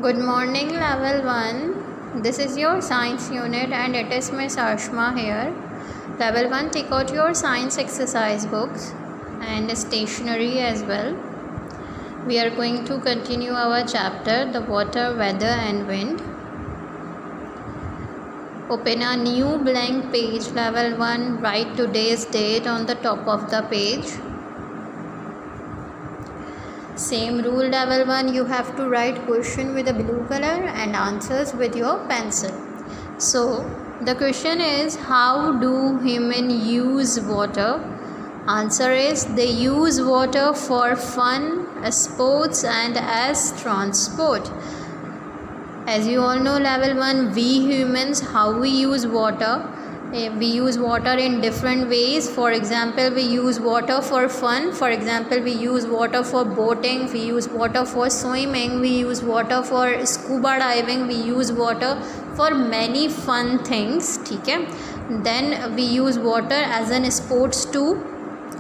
Good morning, level 1. This is your science unit and it is Miss Ashma here. Level 1, take out your science exercise books and stationery as well. We are going to continue our chapter, the water, weather and wind. Open a new blank page, level 1. Write today's date on the top of the page. Same rule, level 1, you have to write question with a blue color and answers with your pencil. So the question is, how do humans use water? Answer is, they use water for fun, sports and as transport. As you all know, level 1, we humans, how we use water. We use water in different ways. For example, we use water for fun. For example, we use water for boating, we use water for swimming, we use water for scuba diving, we use water for many fun things. Okay? Then we use water as in sports too.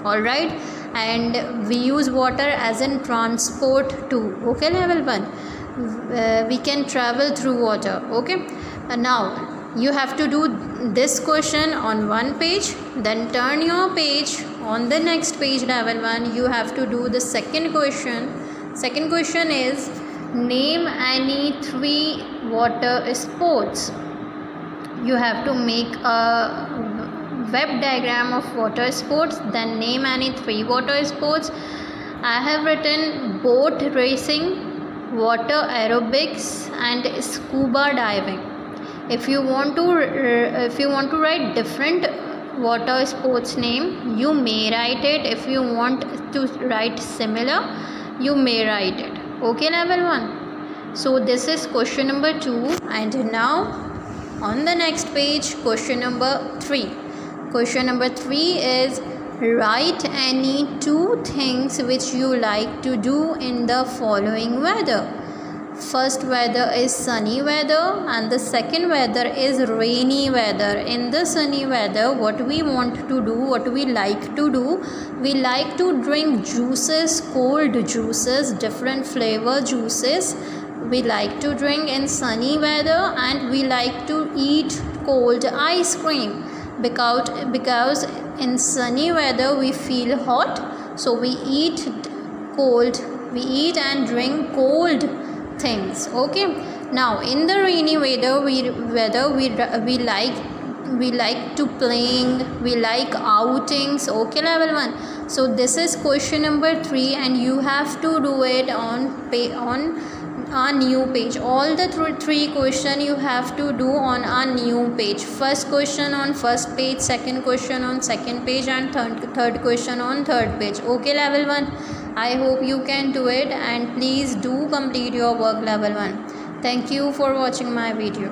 Alright, and we use water as in transport too. Okay, level 1, we can travel through water. Okay, now you have to do this question on one page, then turn your page. On the next page, level 1, you have to do the second question. Second question is, name any 3 water sports. You have to make a web diagram of water sports, then name any 3 water sports. I have written boat racing, water aerobics and scuba diving. If you want to write different water sports name, you may write it. If you want to write similar, you may write it. Okay, level 1. So this is question number 2, and now on the next page, question number 3. Question number 3 is, write any 2 things which you like to do in the following weather. First weather is sunny weather and the second weather is rainy weather. In the sunny weather, what we want to do, what we like to do, we like to drink juices, cold juices, different flavor juices we like to drink in sunny weather, and we like to eat cold ice cream because in sunny weather we feel hot, so we eat and drink cold things. Okay, now in the rainy weather we like to playing, we like outings. Okay, level 1. So this is question number 3 and you have to do it on a new page. All the 3 question you have to do on a new page. First question on first page, second question on second page, and third question on third page. Okay, level 1, I hope you can do it, and please do complete your work, level 1. Thank you for watching my video.